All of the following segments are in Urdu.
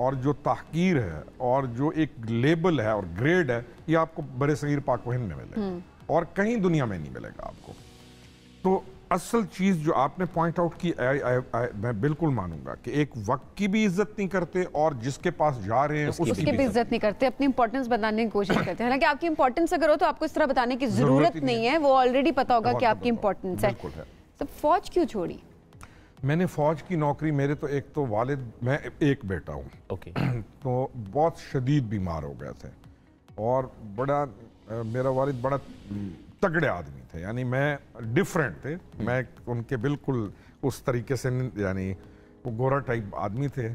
اور جو تحقیر ہے اور جو ایک لیبل ہے اور گریڈ ہے یہ آپ کو برے صغیر پاک و ہند میں ملے گا اور کہیں دنیا میں نہیں ملے گا آپ کو. تو اصل چیز جو آپ نے پوائنٹ آؤٹ کی میں بالکل مانوں گا کہ ایک وقت کی بھی عزت نہیں کرتے اور جس کے پاس جا رہے ہیں اس کی بھی عزت نہیں کرتے, اپنی امپورٹنس بتانے کی کوشش کرتے ہیں. حالانکہ آپ کی امپورٹنس اگر ہو تو آپ کو اس طرح بتانے کی ضرورت نہیں ہے, وہ آلریڈی پتا ہوگا کہ آپ کی امپورٹنس ہے. تو فوج کیوں چھوڑی؟ میں نے فوج کی نوکری, میرے تو ایک تو والد, میں ایک بیٹا ہوں, تو بہت شدید بیمار ہو گئے تھے اور بڑا میرا والد بڑا تگڑے آدمی تھے, یعنی میں ڈیفرنٹ تھے, میں ان کے بالکل اس طریقے سے, یعنی وہ گورا ٹائپ آدمی تھے.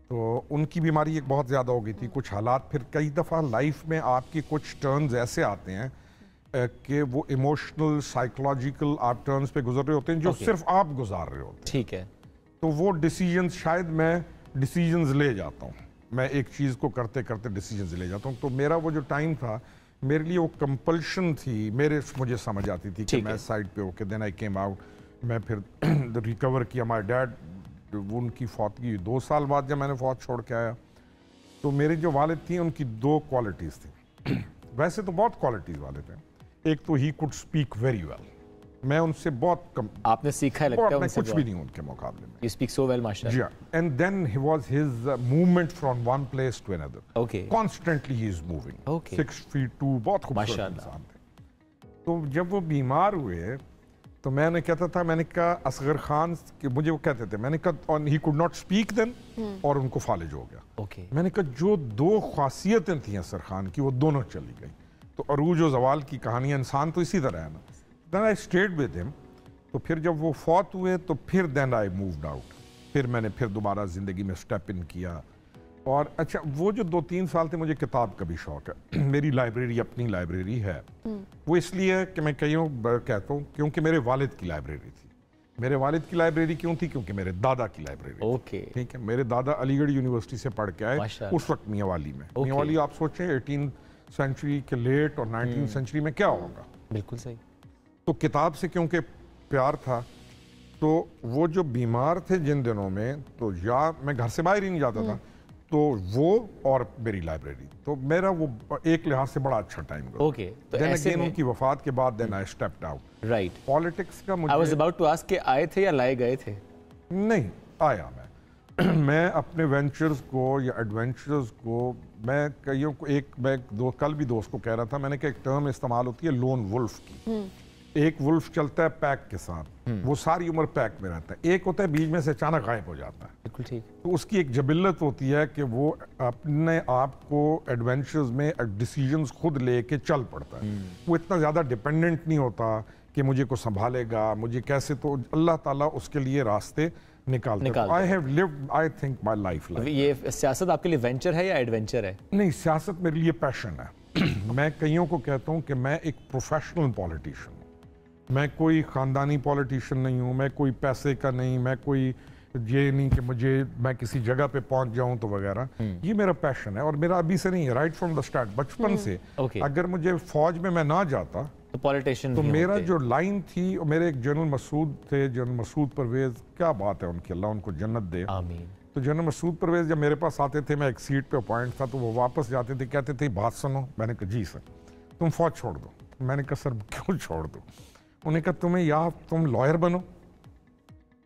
تو ان کی بیماری ایک بہت زیادہ ہو گئی تھی. کچھ حالات, پھر کئی دفعہ لائف میں آپ کی کچھ ٹرنز ایسے آتے ہیں کہ وہ ایموشنل سائیکولوجیکل آپ ٹرنز پہ گزر رہے ہوتے ہیں جو صرف آپ گزار رہے ہوتے ہیں. ٹھیک ہے. تو وہ ڈیسیجنز, شاید میں ڈیسیجنز لے جاتا ہوں, میں ایک چیز کو کرتے کرتے ڈیسیجنز لے جاتا ہوں. تو میرا وہ جو ٹائم تھا, میرے لیے وہ کمپلشن تھی, مجھے سمجھ آتی تھی کہ میں سائڈ پہ ہو کے دین آئی کیم آؤٹ. میں پھر ریکور کیا. مائی ڈیڈ, ان کی فوتگی 2 سال بعد جب میں نے فوج چھوڑ کے آیا. تو میرے جو والد تھیں ان کی 2 کوالٹیز تھیں. ویسے تو بہت کوالٹیز والے تھے. ایک تو he could speak very well, میں ان سے بہت کم, آپ نے سیکھا ہے لگتا ہے, میں کچھ بھی نہیں ہوں ان کے مقابلے میں. You speak so well, ماشاءاللہ. جی ہاں. And then he was his movement from one place to اندر. Okay. Constantly he is moving. 6 feet 2, بہت خوبصورت انسان تھے. تو جب وہ بیمار ہوئے تو میں نے کہتا تھا, میں نے کہا اصغر خان, کہ مجھے وہ کہتے تھے, میں نے کہا ہی کوڈ ناٹ اسپیک دین, اور ان کو فالج ہو گیا. اوکے. میں نے کہا جو 2 خاصیتیں تھیں اصغر خان کی, وہ دونوں چلی گئی. تو عروج و زوال کی کہانی, انسان تو اسی طرح ہے نا. دین آئی اسٹیڈ ود ہم. تو پھر جب وہ فوت ہوئے تو پھر دین آئی مووڈ آؤٹ. پھر میں نے پھر دوبارہ زندگی میں اسٹیپ ان کیا. اور اچھا, وہ جو 2-3 سال تھے, مجھے کتاب کا بھی شوق ہے. میری لائبریری, اپنی لائبریری ہے. وہ اس لیے کہ میں کئیوں کہتا ہوں کیونکہ میرے والد کی لائبریری تھی. میرے والد کی لائبریری کیوں تھی؟ کیونکہ میرے دادا کی لائبریری. اوکے. ٹھیک ہے. میرے دادا علی گڑھ یونیورسٹی سے پڑھ کے آئے اس وقت میاں والی میں. میاں والی آپ سوچیں 18 سینچری کے لیٹ اور 19 سینچری میں کیا ہوگا. بالکل صحیح. تو کتاب سے کیونکہ پیار تھا, تو وہ جو بیمار تھے جن دنوں میں, تو یا میں گھر سے باہر ہی نہیں جاتا تھا, تو وہ اور میری لائبریری, تو میرا وہ ایک لحاظ سے بڑا اچھا ٹائم گزرا. اوکے. تو ایسے ان کی وفات کے بعد دین آئی اسٹیپڈ آؤٹ. رائٹ. پالیٹکس کا I was about to ask کہ آئے تھے یا لائے گئے تھے؟ نہیں, آیا میں اپنے وینچرز کو یا ایڈونچرز کو, میں کئیوں کو, میں کل بھی دوست کو کہہ رہا تھا, میں نے کہا ایک ٹرم استعمال ہوتی ہے لون ولف کی. ایک ولف چلتا ہے پیک کے ساتھ, وہ ساری عمر پیک میں رہتا ہے. ایک ہوتا ہے بیچ میں سے اچانک غائب ہو جاتا ہے. بالکل ٹھیک. تو اس کی ایک جبلت ہوتی ہے کہ وہ اپنے آپ کو ایڈونچرز میں ڈیسیجنز خود لے کے چل پڑتا ہے. وہ اتنا زیادہ ڈیپینڈنٹ نہیں ہوتا کہ مجھے کو سنبھالے گا, مجھے کیسے, تو اللہ تعالیٰ اس کے لیے راستے نکالتا ہے. I have lived, I think, my life like. یہ سیاست آپ کے لیے وینچر ہے یا ایڈونچر ہے؟ نہیں, سیاست میرے لیے پیشن ہے. میں کئیوں کو کہتا ہوں کہ میں ایک پروفیشنل پولیٹیشن ہوں. میں کوئی خاندانی پولیٹیشن نہیں ہوں, میں کوئی پیسے کا نہیں, میں کوئی یہ نہیں کہ میں کسی جگہ پہ پہنچ جاؤں تو وغیرہ. یہ میرا پیشن ہے اور میرا ابھی سے نہیں ہے, رائٹ فرام دا اسٹارٹ, بچپن سے. اگر مجھے فوج میں نہ جاتا تو پولیٹیشین, تو میرا جو لائن تھی, اور میرے ایک جنرل مسعود تھے, جنرل مسعود پرویز, کیا بات ہے ان کی, اللہ ان کو جنت دے. آمین. تو جنرل مسعود پرویز جب میرے پاس آتے تھے, میں ایک سیٹ پہ اپوائنٹ تھا, تو وہ واپس جاتے تھے, کہتے تھے بات سنو. میں نے کہا جی سر. تم فوج چھوڑ دو. میں نے کہا سر کیوں چھوڑ دو؟ انہوں نے کہا تمہیں یا تم لائر بنو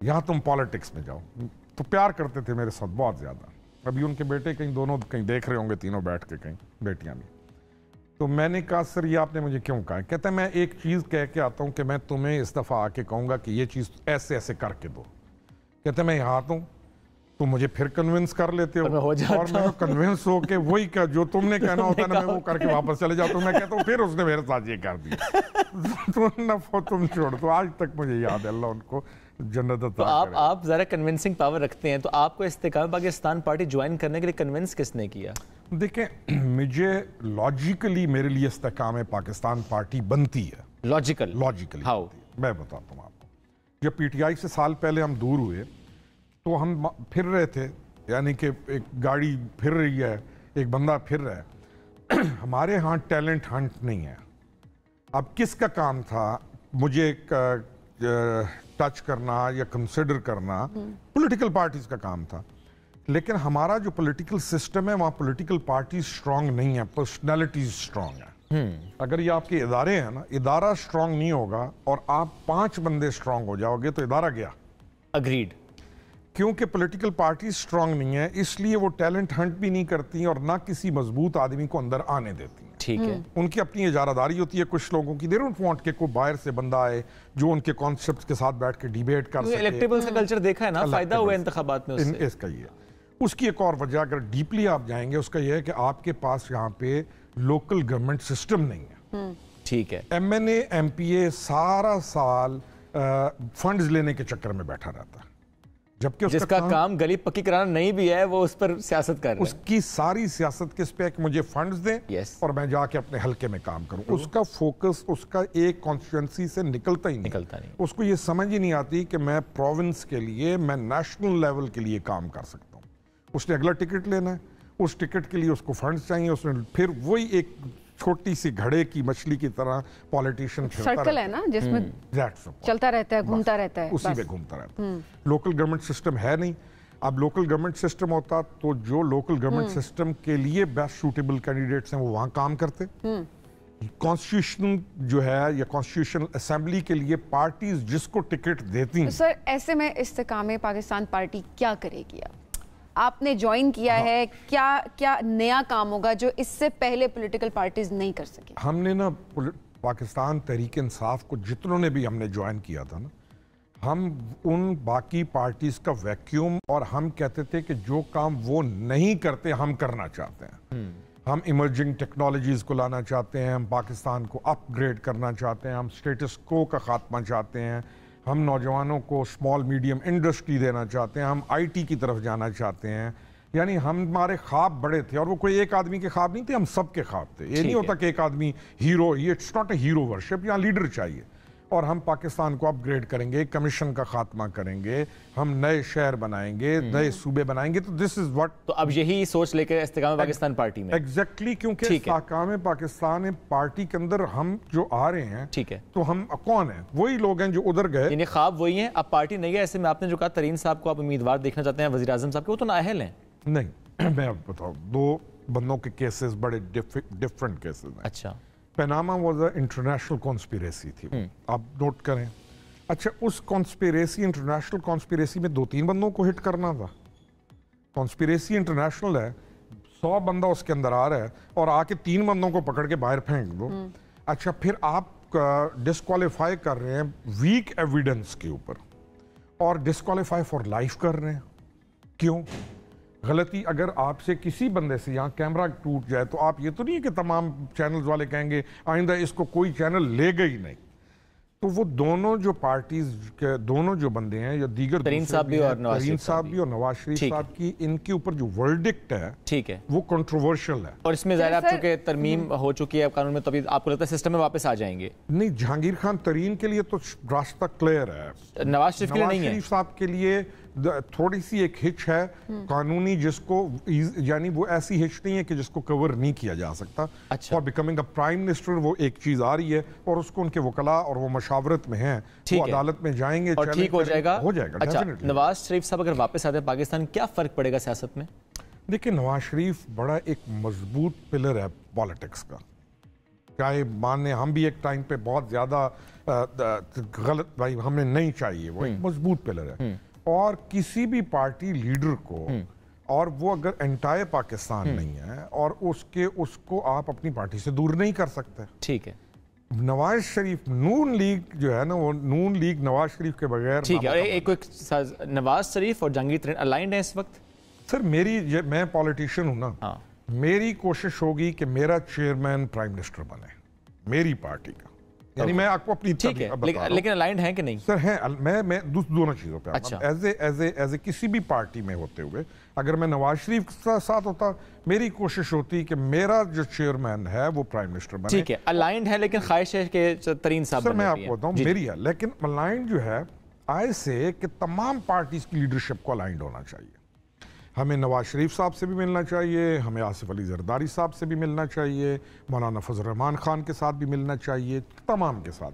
یا تم پالیٹکس میں جاؤ. تو پیار کرتے تھے میرے ساتھ بہت زیادہ. ابھی ان کے بیٹے دونوں کہیں دیکھ رہے ہوں گے, تینوں بیٹھ کے کہیں, بیٹیاں بھی. تو میں نے کہا سر یہ آپ نے مجھے کیوں کہا؟ کہتا ہے میں ایک چیز کہہ کے آتا ہوں کہ میں تمہیں اس دفعہ آ کے کہوں گا کہ یہ چیز ایسے ایسے کر کے دو. کہتا ہے میں یہاں آتا ہوں, تم مجھے پھر کنونس کر لیتے ہو, اور میں کنونس ہو کے وہی کا جو تم نے کہنا ہوتا ہے نا, میں وہ کر کے واپس چلے جاتا ہوں. میں کہتا ہوں پھر اس نے میرے ساتھ یہ کر دیا. تم چھوڑ دو. آج تک مجھے یاد ہے, اللہ ان کو جنت عطا کرے. آپ ذرا کنونسنگ پاور رکھتے ہیں, تو آپ کو استحکام پاکستان پارٹی جوائن کرنے کے لیے کنونس کس نے کیا؟ دیکھیں, مجھے لاجیکلی میرے لیے استحکام پاکستان پارٹی بنتی ہے. Logically how? میں بتاتا ہوں آپ کو. جب پی ٹی آئی سے سال پہلے ہم دور ہوئے تو ہم پھر رہے تھے, یعنی کہ ایک گاڑی پھر رہی ہے, ایک بندہ پھر رہا ہے. ہمارے ہاں ٹیلنٹ ہنٹ نہیں ہے. اب کس کا کام تھا مجھے ٹچ کرنا یا کنسیڈر کرنا؟ پولیٹیکل پارٹیز کا کام تھا. لیکن ہمارا جو پولیٹیکل سسٹم ہے وہاں پولیٹیکل پارٹیز سٹرونگ نہیں ہیں, پرسنالٹیز سٹرونگ ہیں. اگر یہ آپ کے ادارے ہیں نا, ادارہ سٹرونگ نہیں ہوگا اور آپ 5 بندے سٹرونگ ہو جاؤ گے تو ادارہ گیا. اگریڈ. کیونکہ پولیٹیکل پارٹیز سٹرونگ نہیں ہیں, اس لیے وہ ٹیلنٹ ہنٹ بھی نہیں کرتی اور نہ کسی مضبوط آدمی کو اندر آنے دیتی ہیں. ٹھیک ہے. ان کی اپنی اجارہ داری ہوتی ہے کچھ لوگوں کی. دے ڈونٹ وانٹ کہ کوئی باہر سے بندہ آئے جو ان کے کانسیپٹس کے ساتھ بیٹھ کے ڈیبیٹ کر سکے. الیکٹیبلز کا کلچر دیکھا ہے نا, فائدہ ہوا انتخابات میں اس سے. اس کا یہ اس کی ایک اور وجہ اگر ڈیپلی آپ جائیں گے اس کا یہ ہے کہ آپ کے پاس یہاں پہ لوکل گورنمنٹ سسٹم نہیں ہے. ٹھیک ہے. M N A M P A سارا سال فنڈز لینے کے چکر میں بیٹھا رہتا ہے, جبکہ جس کا کام گلی پکی کرانا نہیں بھی ہے وہ اس پر سیاست کر رہا ہے. اس کی ساری سیاست کس پہ ہے کہ مجھے فنڈز دیں اور میں جا کے اپنے حلقے میں کام کروں. اس کا فوکس اس کا ایک کانسٹیٹوئنسی سے نکلتا ہی نہیں. اس کو یہ سمجھ ہی نہیں آتی کہ میں پروونس کے لیے, میں نیشنل لیول کے لیے کام کر سکتا ہوں. اس نے اگلا ٹکٹ لینا ہے, اس ٹکٹ کے لیے اس کو فنڈز چاہیے, اس نے پھر وہی ایک چھوٹی سی گھڑے کی مچھلی کی طرح پالیٹیشین سرکل ہے نا جس میں چلتا رہتا ہے, گھومتا رہتا ہے, اسی پہ گھومتا رہتا ہے. لوکل گورنمنٹ سسٹم ہے نہیں. اب لوکل گورنمنٹ سسٹم ہوتا تو جو لوکل گورنمنٹ سسٹم کے لیے بیسٹ سوٹیبل کینڈیڈیٹس ہیں وہ وہاں کام کرتے. کانسٹیٹیوشن جو ہے یا کانسٹیٹیوشن اسمبلی کے لیے پارٹیز جس کو ٹکٹ دیتی ہیں. سر ایسے میں استحکام پاکستان پارٹی کیا کرے گی؟ آپ نے جوائن کیا ہے, کیا نیا کام ہوگا جو اس سے پہلے پولیٹیکل پارٹیز نہیں کر سکے؟ ہم نے نا پاکستان تحریک انصاف کو جتنوں نے بھی ہم نے جوائن کیا تھا نا, ہم ان باقی پارٹیز کا ویکیوم, اور ہم کہتے تھے کہ جو کام وہ نہیں کرتے ہم کرنا چاہتے ہیں. ہم ایمرجنگ ٹیکنالوجیز کو لانا چاہتے ہیں, ہم پاکستان کو اپ گریڈ کرنا چاہتے ہیں, ہم سٹیٹس کو کا خاتمہ چاہتے ہیں, ہم نوجوانوں کو اسمال میڈیم انڈسٹری دینا چاہتے ہیں, ہم آئی ٹی کی طرف جانا چاہتے ہیں. یعنی ہمارے خواب بڑے تھے, اور وہ کوئی ایک آدمی کے خواب نہیں تھے, ہم سب کے خواب تھے. یہ نہیں ہوتا کہ ایک آدمی ہیرو, یہ it's not a hero worship, یہاں لیڈر چاہیے. اور ہم پاکستان کو اپ گریڈ کریں گے, کمیشن کا خاتمہ کریں گے, ہم نئے شہر بنائیں گے, نئے صوبے بنائیں گے. تو دس از واٹ, تو اب یہی سوچ لے کے استحکام پاکستان پارٹی میں ایگزیکٹلی, کیونکہ استحکام پاکستان پارٹی کے اندر ہم جو آ رہے ہیں, ٹھیک ہے, تو ہم کون ہیں؟ وہی لوگ ہیں جو ادھر گئے. یعنی خواب وہی ہیں, اب پارٹی نہیں ہے. ایسے میں آپ نے جو کہا ترین صاحب کو آپ امیدوار دیکھنا چاہتے ہیں وزیر اعظم صاحب کے, وہ تو نااہل ہیں. نہیں, میں اب بتاؤں, 2 بندوں کے کیسز بڑے ڈفرنٹ کیسز ہیں. اچھا. Panama was a international conspiracy تھی, آپ نوٹ کریں. اچھا, اس کانسپیریسی, انٹرنیشنل کانسپیریسی میں 2-3 بندوں کو ہٹ کرنا تھا. کانسپیریسی انٹرنیشنل ہے, 100 بندہ اس کے اندر آ رہا ہے اور آ کے 3 بندوں کو پکڑ کے باہر پھینک دو. اچھا, پھر آپ ڈسکوالیفائی کر رہے ہیں ویک ایویڈنس کے اوپر, اور ڈسکوالیفائی فار لائف کر رہے ہیں. کیوں؟ غلطی اگر آپ سے کسی بندے سے یہاں کیمرہ ٹوٹ جائے تو آپ, یہ تو نہیں ہے کہ تمام چینلز والے کہیں گے آئندہ اس کو کوئی چینل لے گا ہی نہیں. تو وہ دونوں جو پارٹیز کے دونوں جو بندے ہیں یا دیگر ترین صاحب بھی اور نواز شریف صاحب کی, ان کے اوپر جو ورڈکٹ ہے, ٹھیک ہے, وہ کنٹروورشل ہے. اور اس میں ظاہر آپ چونکہ ترمیم ہو چکی ہے قانون میں, تبھی آپ کو لگتا ہے سسٹم میں واپس آ جائیں گے؟ نہیں, جہانگیر خان ترین کے لیے تو راستہ کلیئر ہے, نواز شریف کے لیے نہیں ہے. نواز شریف صاحب کے لیے تھوڑی سی ایک ہچ ہے قانونی, جس کو یعنی وہ ایسی ہچ نہیں ہے کہ جس کو کور نہیں کیا جا سکتا. اور بیکمنگ اے پرائم منسٹر وہ ایک چیز آ رہی ہے, اور اس کو ان کے وکلاء اور وہ مشاورت میں ہیں, وہ عدالت میں جائیں گے, اور ٹھیک ہو جائے گا. اچھا, نواز شریف صاحب اگر واپس آتے ہیں پاکستان, کیا فرق پڑے گا سیاست میں؟ دیکھیں, نواز شریف بڑا ایک مضبوط پلر ہے پالیٹکس کا. چاہے ماننے ہم بھی ایک ٹائم پہ بہت زیادہ غلط, بھائی ہمیں نہیں چاہیے, وہ ایک مضبوط پلر ہے. اور کسی بھی پارٹی لیڈر کو, اور وہ اگر انٹائر پاکستان نہیں ہے, اور اس کو آپ اپنی پارٹی سے دور نہیں کر سکتے. ٹھیک ہے. نواز شریف, نون لیگ جو ہے نا, وہ نون لیگ نواز شریف کے بغیر, ٹھیک ہے, ایک نواز شریف اور جہانگیر ترین الائنڈ ہیں اس وقت. سر میں پولیٹیشین ہوں نا, میری کوشش ہوگی کہ میرا چیئرمین پرائم منسٹر بنے میری پارٹی کا. یعنی میں آپ کو اپنی, ٹھیک ہے, لیکن الائنڈ ہیں کہ نہیں؟ سر ہیں, میں دونوں چیزوں پہ, ایز اے کسی بھی پارٹی میں ہوتے ہوئے, اگر میں نواز شریف کے ساتھ ہوتا, میری کوشش ہوتی کہ میرا جو چیئرمین ہے وہ پرائم منسٹر بنے. ٹھیک ہے, الائنڈ ہے, لیکن خواہش ہے کہ ترین صاحب سر میں آپ کو بتاؤں میری ہے, لیکن الائنڈ جو ہے آئے سے کہ تمام پارٹیز کی لیڈرشپ کو الائنڈ ہونا چاہیے. ہمیں نواز شریف صاحب سے بھی ملنا چاہیے, ہمیں آصف علی زرداری صاحب سے بھی ملنا چاہیے, مولانا فضل الرحمان خان کے ساتھ بھی ملنا چاہیے, تمام کے ساتھ.